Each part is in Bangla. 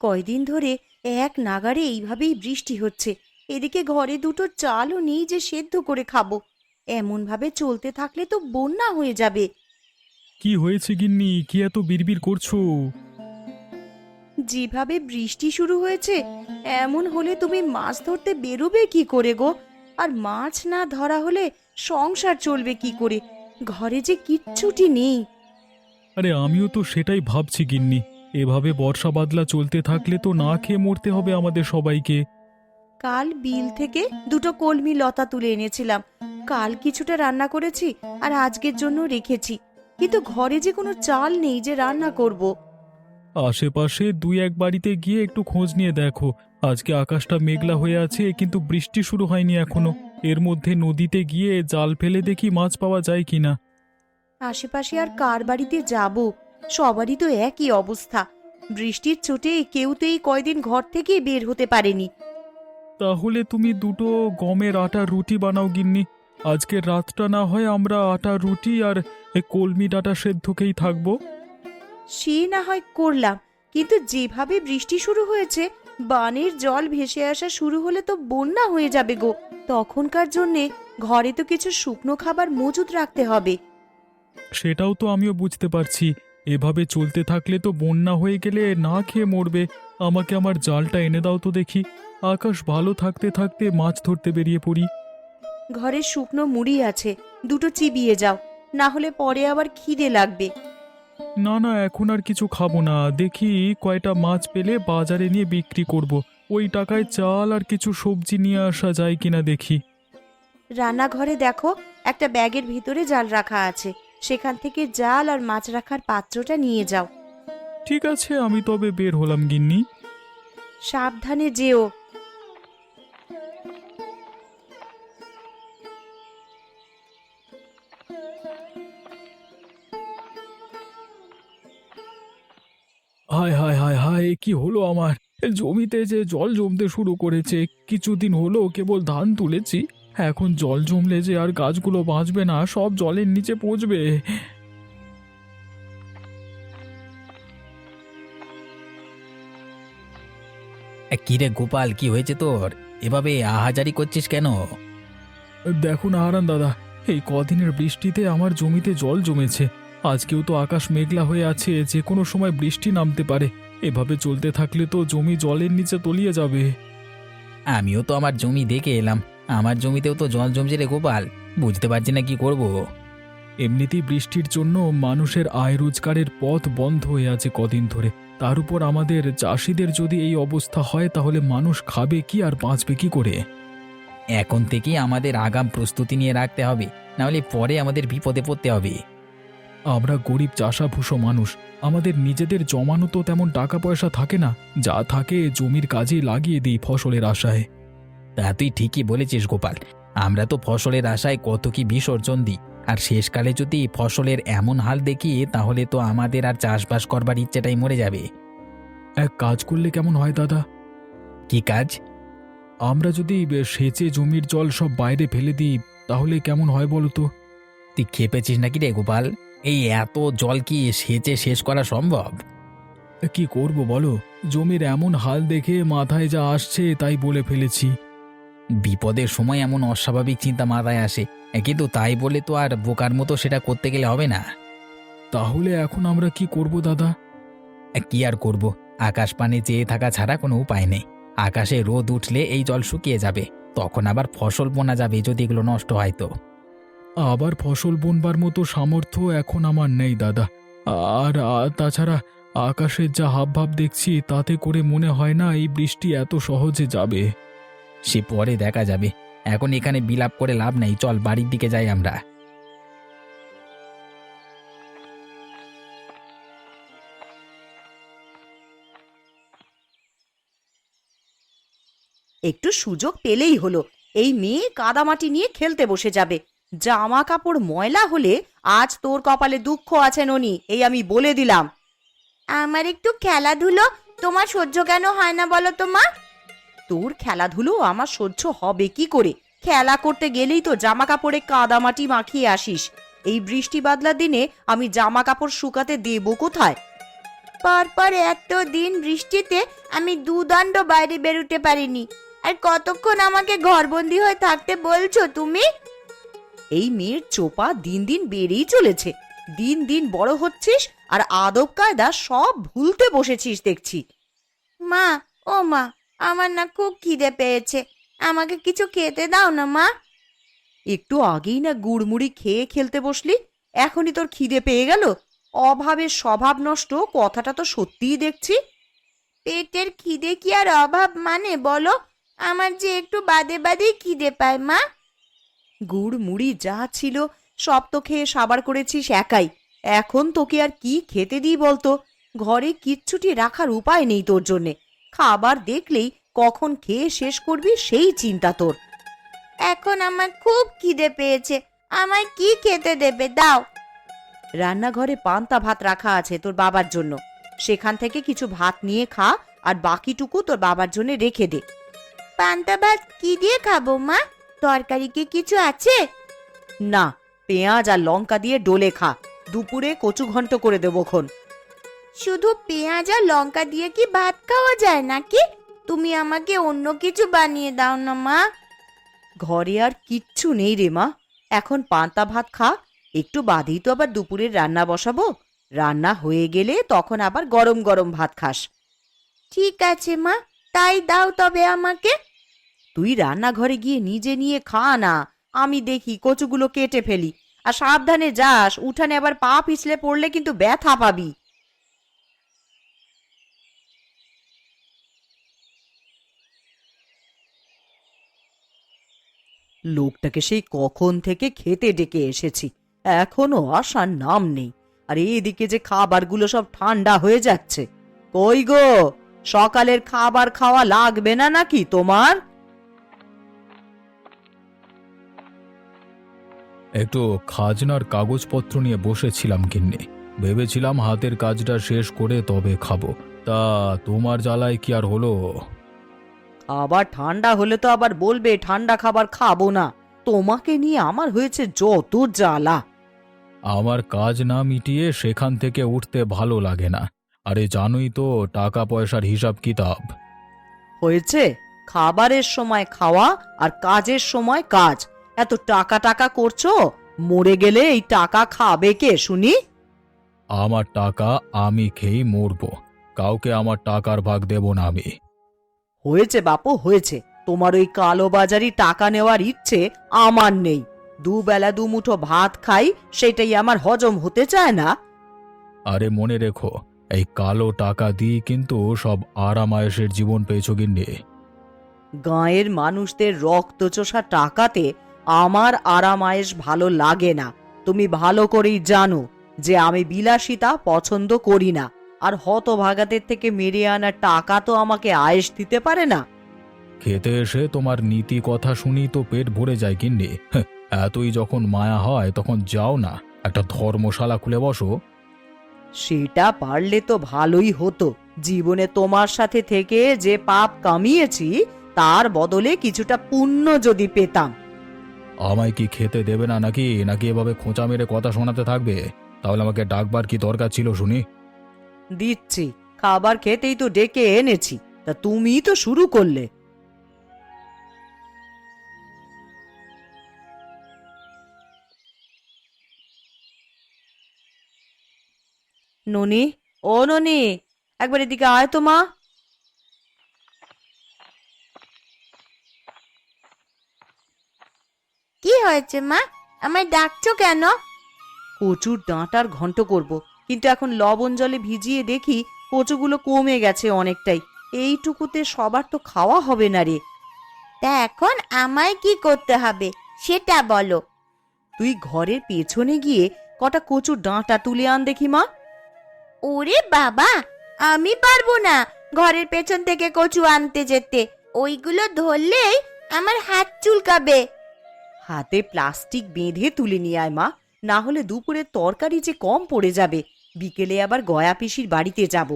কয়দিন ধরে এক নাগাড়ে এইভাবেই বৃষ্টি হচ্ছে। এদিকে ঘরে দুটো চালও নেই যে সেদ্ধ করে খাবো। এমন ভাবে চলতে থাকলে তো বন্যা হয়ে যাবে। কি হয়েছে গিন্নি, কি এত বিড়বিড় করছো? যেভাবে বৃষ্টি শুরু হয়েছে, এমন হলে তুমি মাছ ধরতে বেরোবে কি করে গো? আর মাছ না ধরা হলে সংসার চলবে কি করে? ঘরে যে কিচ্ছুটি নেই। আরে আমিও তো সেটাই ভাবছি গিন্নি। এভাবে বর্ষা বাদলা চলতে থাকলে তো না খেয়ে মরতে হবে আমাদের সবাইকে। কাল বিল থেকে দুটো কলমি লতা তুলে এনেছিলাম। কাল কিছুটা রান্না করেছি আর আজকের জন্য রেখেছি, কিন্তু ঘরে যে কোনো চাল নেই যে রান্না করব। আশেপাশে দুই এক বাড়িতে গিয়ে একটু খোঁজ নিয়ে দেখো। আজকে আকাশটা মেঘলা হয়ে আছে, কিন্তু বৃষ্টি শুরু হয়নি এখনো। এর মধ্যে নদীতে গিয়ে জাল ফেলে দেখি মাছ পাওয়া যায় কিনা। আশেপাশে আর কার বাড়িতে যাব? সবারই তো একই অবস্থা। বৃষ্টির চোটে কেউ তো এই কয়দিন ঘর থেকে বের হতে পারেনি। তাহলে তুমি দুটো গমের আটার রুটি বানাও গিন্নি। আজকের রাতটা না হয় আমরা আটার রুটি আর কলমি ডাঁটা সেদ্ধকেই থাকবো। সে না হয় করলাম, কিন্তু যেভাবে বৃষ্টি শুরু হয়েছে, বানের জল ভেসে আসা শুরু হলে তো বন্যা হয়ে যাবে গো। তখনকার জন্যে ঘরে তো কিছু শুকনো খাবার মজুদ রাখতে হবে। সেটাও তো আমিও বুঝতে পারছি। এভাবে চলতে থাকলে তো বন্যা হয়ে গেলে না খেয়ে মরবে। আমাকে আমার জালটা এনে দাও তো দেখি। আকাশ ভালো থাকতে থাকতে মাছ ধরতে বেরিয়ে পড়ি। ঘরে শুকনো মুড়ি আছে, দুটো চিবিয়ে যাও, না হলে পরে আবার খিদে লাগবে। না না, এখন আর কিছু খাবো না। দেখি কয়টা মাছ পেলে বাজারে নিয়ে বিক্রি করব। ওই টাকায় চাল আর কিছু সবজি নিয়ে আসা যায় কিনা দেখি। রান্নাঘরে দেখো, একটা ব্যাগের ভিতরে জাল রাখা আছে। সেখান থেকে জাল আর মাছ রাখার পাত্রটা নিয়ে যাও। ঠিক আছে, আমি তবে বের হলাম গিন্নি। সাবধানে যেও। হায় হায় হায় হায়, কি হলো আমার? জমিতে যে জল জমতে শুরু করেছে। কিছুদিন হলো কেবল ধান তুলেছি, এখন জল জমলে যে আর গাছগুলো বাঁচবে না, সব জলের নিচে পচবে। কিরে গোপাল, কি হয়েছে তোর? এভাবে আহাজারি করছিস কেন? দেখুন হারান দাদা, এই কদিনের বৃষ্টিতে আমার জমিতে জল জমেছে। আজকেও তো আকাশ মেঘলা হয়ে আছে, যে কোনো সময় বৃষ্টি নামতে পারে। এভাবে চলতে থাকলে তো জমি জলের নিচে তলিয়ে যাবে। আমিও তো আমার জমি দেখে এলাম, আমার জমিতেও তো জল জমছে রে গোপাল। বুঝতে পারছি না কি করব। এমনিতেই বৃষ্টির জন্য মানুষের আয় রোজগারের পথ বন্ধ হয়ে আছে কদিন ধরে। তার উপর আমাদের চাষিদের যদি এই অবস্থা হয়, তাহলে মানুষ খাবে কি আর বাঁচবে কি করে? এখন থেকেই আমাদের আগাম প্রস্তুতি নিয়ে রাখতে হবে, নাহলে পরে আমাদের বিপদে পড়তে হবে। আমরা গরিব চাষাভুষো মানুষ, আমাদের নিজেদের জমানো তো তেমন টাকা পয়সা থাকে না। যা থাকে জমির কাজে লাগিয়ে দিই ফসলের আশায়। তা তুই ঠিকই বলেছিস গোপাল। আমরা তো ফসলের আশায় কত কি বিসর্জন দিই, আর শেষকালে যদি ফসলের এমন হাল দেখি, তাহলে তো আমাদের আর চাষবাস করবার ইচ্ছেটাই মরে যাবে। এক কাজ করলে কেমন হয় দাদা? কি কাজ? আমরা যদি সেচে জমির জল সব বাইরে ফেলে দিই, তাহলে কেমন হয় বলো তো? তুই খেপেছিস নাকি রে গোপাল? এই এত জল কি সেচে শেষ করা সম্ভব? কি করব বলো, জমির এমন হাল দেখে মাথায় যা আসছে তাই বলে ফেলেছি। বিপদের সময় এমন অস্বাভাবিক চিন্তা মাথায় আসে, কিন্তু তাই বলে তো আর বোকার মতো সেটা করতে গেলে হবে না। তাহলে এখন আমরা কি করব দাদা? কি আর করব, আকাশ পানে চেয়ে থাকা ছাড়া কোনো উপায় নেই। আকাশে রোদ উঠলে এই জল শুকিয়ে যাবে, তখন আবার ফসল বোনা যাবে যদি এগুলো নষ্ট হয় তো। আবার ফসল বুনবার মতো সামর্থ্য এখন আমার নেই দাদা। আর তাছাড়া আকাশের যা হাবভাব দেখছি, তাতে করে মনে হয় না এই বৃষ্টি এত সহজে যাবে। সে পরে দেখা যাবে, এখন এখানে বিলাপ করে লাভ নেই, চল বাড়ির দিকে যাই আমরা। একটু সুযোগ পেলেই হলো, এই মেয়ে কাদামাটি নিয়ে খেলতে বসে যাবে। জামা কাপড় ময়লা হলে আজ তোর কপালে দুঃখ আছে ননি, এই আমি বলে দিলাম। আমার একটু খেলাধুলো তোমার সহ্য কেন হয় না বলো তো মা? তোর খেলাধুলো আমার সহ্য হবে কি করে? খেলা করতে গেলেই তো জামা কাপড়ে কাদামাটি মাখিয়ে আসিস। এই বৃষ্টি বাদলার দিনে আমি জামা কাপড় শুকাতে দেবো কোথায়? পর এত দিন বৃষ্টিতে আমি দুদণ্ড বাইরে বেরোতে পারিনি, আর কতক্ষণ আমাকে ঘরবন্দি হয়ে থাকতে বলছো তুমি? এই মেয়ের চোপা দিন দিন বেড়েই চলেছে। দিন দিন বড় হচ্ছিস আর আদব কায়দা সব ভুলতে বসেছিস দেখছি। মা, ও মা, আমার না খুব খিদে পেয়েছে, আমাকে কিছু খেতে দাও না মা। একটু আগেই না গুড়মুড়ি খেয়ে খেলতে বসলি, এখনই তোর খিদে পেয়ে গেল? অভাবের স্বভাব নষ্ট, কথাটা তো সত্যিই দেখছি। পেটের খিদে কি আর অভাব মানে বলো? আমার যে একটু বাদে বাদেই খিদে পায় মা। গুড় মুড়ি যা ছিল সব তো খেয়ে সাবার করেছিস একাই, এখন তোকে আর কি খেতে দিই বলতো? ঘরে কিচ্ছুটি রাখার উপায় নেই তোর জন্যে। খাবার দেখলেই কখন খেয়ে শেষ করবি সেই চিন্তা তোর। এখন আমার খুব খিদে পেয়েছে, আমায় কি খেতে দেবে দাও। রান্নাঘরে পান্তা ভাত রাখা আছে তোর বাবার জন্য, সেখান থেকে কিছু ভাত নিয়ে খা, আর বাকিটুকু তোর বাবার জন্য রেখে দে। পান্তা ভাত কি দিয়ে খাবো মা? তরকারি কি কিছু আছে? না, পেঁয়াজ আর লঙ্কা দিয়ে ডলে খা, দুপুরে কচু ঘন্ট করে দেবো খন। শুধু পেঁয়াজ আর লঙ্কা দিয়ে কি ভাত খাওয়া যায় নাকি? তুমি আমাকে অন্য কিছু বানিয়ে দাও না মা। ঘরে আর কিচ্ছু নেই রে মা, এখন পান্তা ভাত খা, একটু বাদেই তো আবার দুপুরের রান্না বসাবো। রান্না হয়ে গেলে তখন আবার গরম গরম ভাত খাস। ঠিক আছে মা, তাই দাও তবে আমাকে। তুই রান্নাঘরে গিয়ে নিজে নিয়ে খা না, আমি দেখি কচুগুলো কেটে ফেলি। আর সাবধানে যাস, উঠানে আবার পা পিছলে পড়লে কিন্তু ব্যথা পাবি। লোকটাকে সেই কখন থেকে খেতে ডেকে এসেছি, এখনো আসার নাম নেই। আর এদিকে যে খাবারগুলো সব ঠান্ডা হয়ে যাচ্ছে। কই গো, সকালের খাবার খাওয়া লাগবে না নাকি তোমার? একটু খাজনার কাগজপত্র নিয়ে বসেছিলাম কিন্নে, ভেবেছিলাম হাতের কাজটা শেষ করে তবে খাবো। তা তোমার জ্বালায় কি আর হলো? আবার ঠান্ডা হলে তো আবার বলবে ঠান্ডা খাবার খাবো না। তোমাকে নিয়ে আমার হয়েছে যত জ্বালা। আমার কাজ না মিটিয়ে সেখান থেকে উঠতে ভালো লাগে না। আরে জানোই তো টাকা পয়সার হিসাব কিতাব। হয়েছে, খাবারের সময় খাওয়া আর কাজের সময় কাজ। এত টাকা টাকা করছো, মরে গেলে এই টাকা খাবে কে শুনি? আমার টাকা আমি খেয়েই মরবো, কাউকে আমার টাকার ভাগ দেব না আমি। হয়েছে বাপু, হয়েছে। তোমার ওই কালোবাজারি টাকা নেওয়ার ইচ্ছে আমার নেই। দুবেলা দুমুঠো ভাত খাই, সেটাই আমার হজম হতে চায় না। আরে মনে রেখো, এই কালো টাকা দিয়ে কিন্তু সব আরামায়েশের জীবন পেয়েছো গিন্নি। গাঁয়ের মানুষদের রক্তচোষা টাকাতে আমার আরামায়েশ ভালো লাগে না। তুমি ভালো করেই জানো যে আমি বিলাসিতা পছন্দ করি না, আর হতভাগাদের থেকে মেরে আনা টাকা তো আমাকে আয়েশ দিতে পারে না। খেতে এসে তোমার নীতি কথা শুনি তো পেট ভরে যায় গিন্নি। এতই যখন মায়া হয় তখন যাও না, একটা ধর্মশালা খুলে বসো। সেটা পারলে তো ভালোই হতো। জীবনে তোমার সাথে থেকে যে পাপ কামিয়েছি, তার বদলে কিছুটা পুণ্য যদি পেতাম। আমায় কি খেতে দেবে না নাকি নাকি এভাবে খোঁচা মেরে কথা শোনাতে থাকবে? তাহলে আমাকে ডাকবার কি দরকার ছিল শুনি? দিচ্ছি, খাবার খেতেই তো ডেকে এনেছি, তা তুমিই তো শুরু করলে। ননি, ও ননি, একবার এদিকে আয় তো মা। কি হয়েছে মা, আমায় ডাকছো কেন? কচুর ডাঁটার ঘন্ট করব, কিন্তু এখন লবণ জলে ভিজিয়ে দেখি কচুগুলো কমে গেছে অনেকটাই। এইটুকুতে সবার তো খাওয়া হবে না রে। তা এখন আমায় কি করতে হবে সেটা বলো। তুই ঘরের পেছনে গিয়ে কটা কচুর ডাঁটা তুলে আন দেখি মা। ওরে বাবা, আমি পারবো না ঘরের পেছন থেকে কচু আনতে যেতে। ওইগুলো ধরলেই আমার হাত চুলকাবে। হাতে প্লাস্টিক বেঁধে তুলে নিয়ে আয় মা, না হলে দুপুরের তরকারি যে কম পড়ে যাবে। বিকেলে আবার গয়া পিসির বাড়িতে যাব,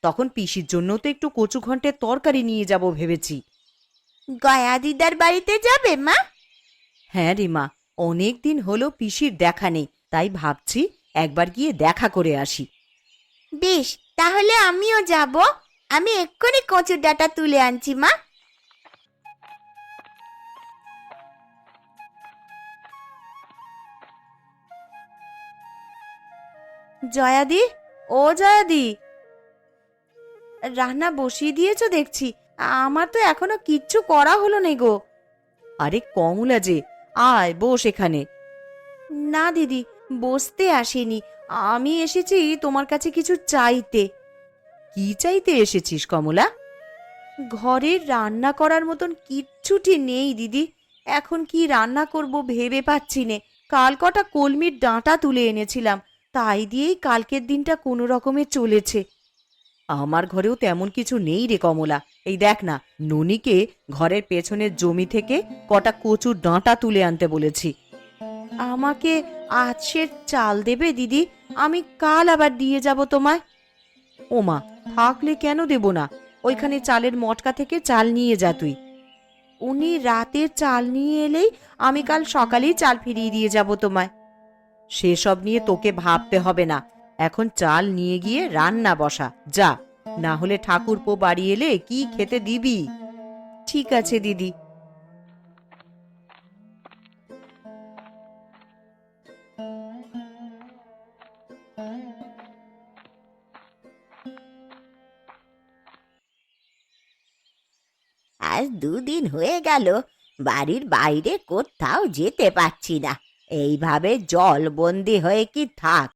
তখন পিসির জন্য তো একটু কচু ঘন্টের তরকারি নিয়ে যাব ভেবেছি। গয়া দিদার বাড়িতে যাবে মা? হ্যাঁ রে মা, অনেক দিন হলো পিসির দেখা নেই, তাই ভাবছি একবার গিয়ে দেখা করে আসি। বেশ, তাহলে আমিও যাব। আমি এক্ষুনি কচুর ডাঁটা তুলে আনছি মা। জয়াদি, ও জয়াদি, রান্না বসিয়ে দিয়েছো দেখছি। আমার তো এখনো কিচ্ছু করা হলো না গো। আরে কমলা যে, আয় বস এখানে। না দিদি, বসতে আসিনি, আমি এসেছি তোমার কাছে কিছু চাইতে। কি চাইতে এসেছিস কমলা? ঘরে রান্না করার মতন কিচ্ছুটি নেই দিদি। এখন কি রান্না করব ভেবে পাচ্ছি নে। কাল কটা কলমির ডাঁটা তুলে এনেছিলাম, তাই দিয়েই কালকের দিনটা কোনো রকমে চলেছে। আমার ঘরেও তেমন কিছু নেই রে কমলা। এই দেখ না, ননিকে ঘরের পেছনের জমি থেকে কটা কচুর ডাঁটা তুলে আনতে বলেছি। আমাকে আজ সের চাল দেবে দিদি? আমি কাল আবার দিয়ে যাব তোমায়। ওমা, থাকলে কেন দেব না? ওইখানে চালের মটকা থেকে চাল নিয়ে যা তুই। উনি রাতের চাল নিয়ে এলেই আমি কাল সকালেই চাল ফিরিয়ে দিয়ে যাব তোমায়। সেসব নিয়ে তোকে ভাবতে হবে না। এখন চাল নিয়ে গিয়ে রান্না বসা যা, না হলে ঠাকুরপো বাড়ি এলে কি খেতে দিবি? ঠিক আছে দিদি। আজ 2 দিন হয়ে গেল বাড়ির বাইরে কোথাও যেতে পারছি না। এইভাবে জলবন্দি হয়ে কি থাক